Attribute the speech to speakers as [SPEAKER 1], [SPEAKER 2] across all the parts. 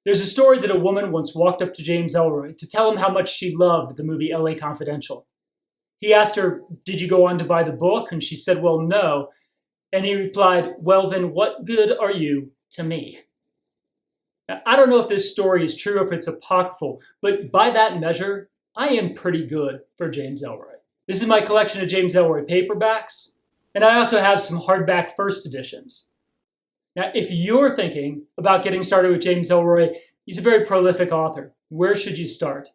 [SPEAKER 1] There's a story that a woman once walked up to James Ellroy to tell him how much she loved the movie LA Confidential. He asked her, "Did you go on to buy the book?" And she said, "Well, no." And he replied, "Well, then what good are you to me?" Now, I don't know if this story is true or if it's apocryphal, but by that measure, I am pretty good for James Ellroy. This is my collection of James Ellroy paperbacks, and I also have some hardback first editions. Now, if you're thinking about getting started with James Ellroy, he's a very prolific author. Where should you start?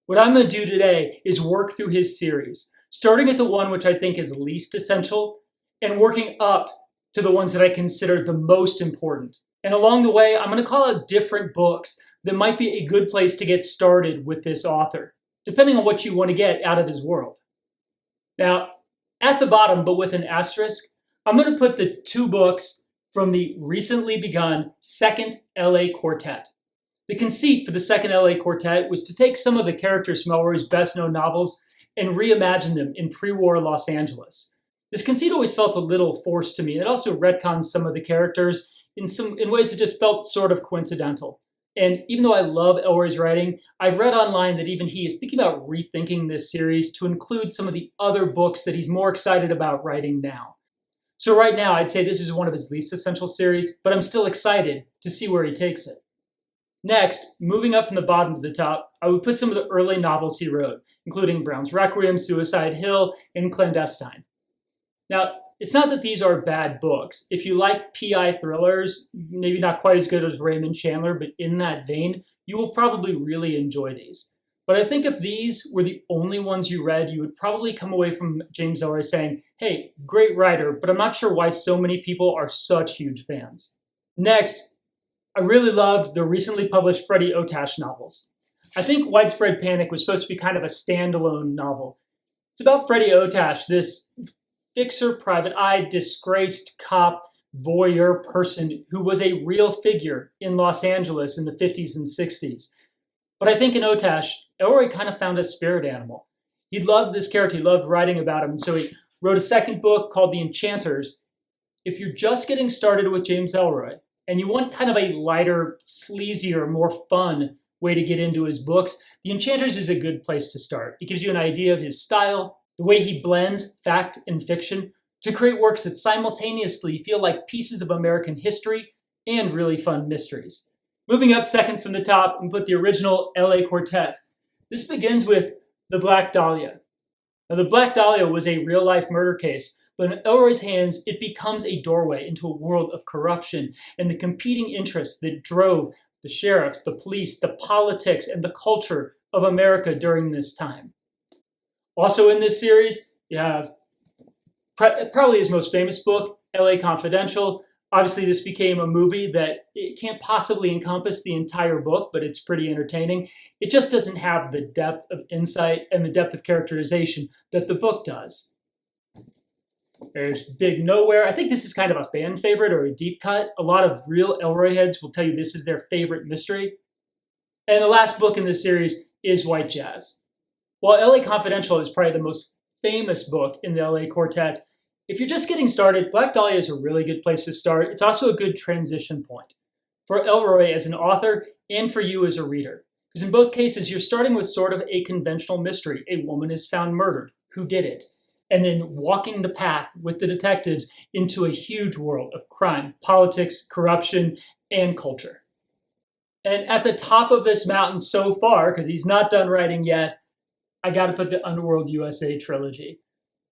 [SPEAKER 1] What I'm going to do today is work through his series, starting at the one which I think is least essential and working up to the ones that I consider the most important. And along the way, I'm going to call out different books that might be a good place to get started with this author, depending on what you want to get out of his world. Now, at the bottom, but with an asterisk, I'm going to put the two books from the recently begun Second LA Quartet. The conceit for the Second LA Quartet was to take some of the characters from Elroy's best-known novels and reimagine them in pre-war Los Angeles. This conceit always felt a little forced to me. It also retcons some of the characters in ways that just felt sort of coincidental. And even though I love Elroy's writing, I've read online that even he is thinking about rethinking this series to include some of the other books that he's more excited about writing now. So right now, I'd say this is one of his least essential series, but I'm still excited to see where he takes it. Next, moving up from the bottom to the top, I would put some of the early novels he wrote, including Brown's Requiem, Suicide Hill, and Clandestine. Now, it's not that these are bad books. If you like PI thrillers, maybe not quite as good as Raymond Chandler, but in that vein, you will probably really enjoy these. But I think if these were the only ones you read, you would probably come away from James Ellroy saying, "Hey, great writer, but I'm not sure why so many people are such huge fans." Next, I really loved the recently published Freddy Otach novels. I think Widespread Panic was supposed to be kind of a standalone novel. It's about Freddy Otach, this fixer, private-eye, disgraced cop, voyeur person who was a real figure in Los Angeles in the 50s and 60s. But I think in Otach, Elroy kind of found a spirit animal. He loved this character, he loved writing about him, and so he wrote a second book called The Enchanters. If you're just getting started with James Ellroy, and you want kind of a lighter, sleazier, more fun way to get into his books, The Enchanters is a good place to start. It gives you an idea of his style, the way he blends fact and fiction to create works that simultaneously feel like pieces of American history and really fun mysteries. Moving up second from the top, and put the original LA Quartet. This begins with the Black Dahlia. Now, the Black Dahlia was a real-life murder case, but in Elroy's hands, it becomes a doorway into a world of corruption and the competing interests that drove the sheriffs, the police, the politics, and the culture of America during this time. Also in this series, you have probably his most famous book, LA Confidential. Obviously, this became a movie that it can't possibly encompass the entire book, but it's pretty entertaining. It just doesn't have the depth of insight and the depth of characterization that the book does. There's Big Nowhere. I think this is kind of a fan favorite or a deep cut. A lot of real Elroy heads will tell you this is their favorite mystery. And the last book in this series is White Jazz. While LA Confidential is probably the most famous book in the LA Quartet, if you're just getting started, Black Dahlia is a really good place to start. It's also a good transition point for Elroy as an author and for you as a reader. Because in both cases, you're starting with sort of a conventional mystery. A woman is found murdered. Who did it? And then walking the path with the detectives into a huge world of crime, politics, corruption, and culture. And at the top of this mountain so far, because he's not done writing yet, I got to put the Underworld USA trilogy.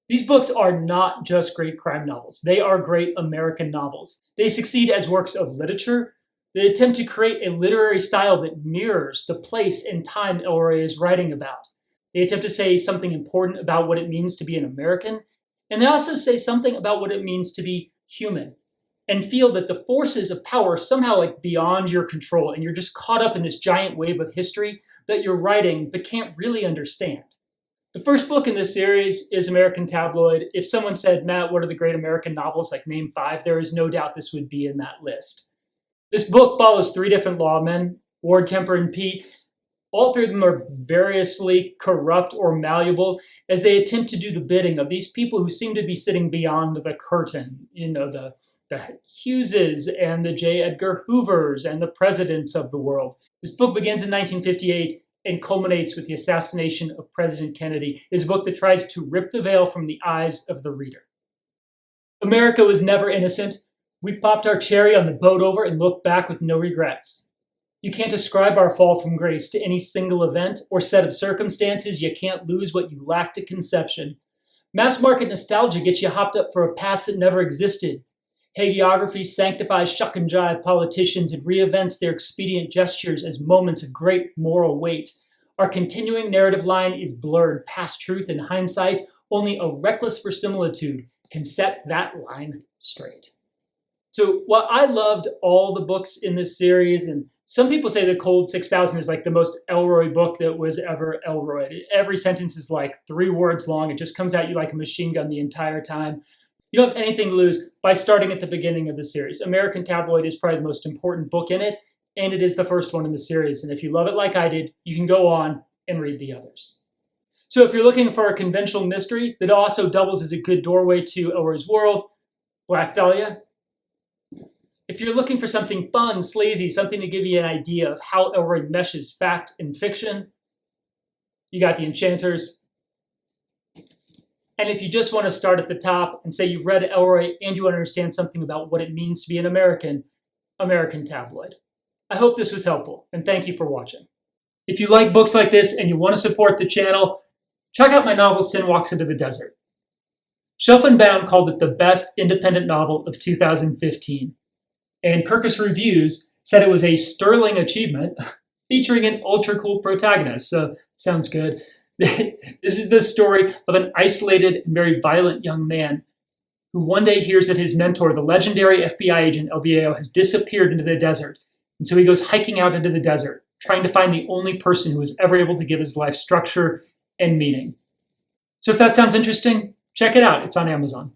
[SPEAKER 1] These books are not just great crime novels. They are great American novels. They succeed as works of literature. They attempt to create a literary style that mirrors the place and time Elroy is writing about. They attempt to say something important about what it means to be an American, and they also say something about what it means to be human, and feel that the forces of power are somehow like beyond your control, and you're just caught up in this giant wave of history that you're writing but can't really understand. The first book in this series is American Tabloid. If someone said, "Matt, what are the great American novels?" like name 5, there is no doubt this would be in that list. This book follows 3 different lawmen, Ward, Kemper, and Pete. All 3 of them are variously corrupt or malleable as they attempt to do the bidding of these people who seem to be sitting beyond the curtain, the the Hugheses and the J. Edgar Hoovers and the presidents of the world. This book begins in 1958 and culminates with the assassination of President Kennedy. It is a book that tries to rip the veil from the eyes of the reader. America was never innocent. We popped our cherry on the boat over and looked back with no regrets. You can't ascribe our fall from grace to any single event or set of circumstances. You can't lose what you lacked at conception. Mass market nostalgia gets you hopped up for a past that never existed. Hagiography sanctifies shuck and jive politicians and reinvents their expedient gestures as moments of great moral weight. Our continuing narrative line is blurred past truth and hindsight. Only a reckless verisimilitude can set that line straight. So while I loved all the books in this series, and some people say The Cold 6000 is like the most Elroy book that was ever Elroy. Every sentence is like 3 words long. It just comes at you like a machine gun the entire time. You don't have anything to lose by starting at the beginning of the series. American Tabloid is probably the most important book in it, and it is the first one in the series. And if you love it like I did, you can go on and read the others. So if you're looking for a conventional mystery that also doubles as a good doorway to Elroy's world, Black Dahlia. If you're looking for something fun, sleazy, something to give you an idea of how Elroy meshes fact and fiction, you got the Enchanters. And if you just want to start at the top and say you've read Elroy and you understand something about what it means to be an American, American Tabloid. I hope this was helpful, and thank you for watching. If you like books like this and you want to support the channel, check out my novel, Sin Walks into the Desert. Shelf and Bound called it the best independent novel of 2015. And Kirkus Reviews said it was a sterling achievement featuring an ultra-cool protagonist, so sounds good. This is the story of an isolated and very violent young man who one day hears that his mentor, the legendary FBI agent El Viejo, has disappeared into the desert. And so he goes hiking out into the desert, trying to find the only person who was ever able to give his life structure and meaning. So if that sounds interesting, check it out. It's on Amazon.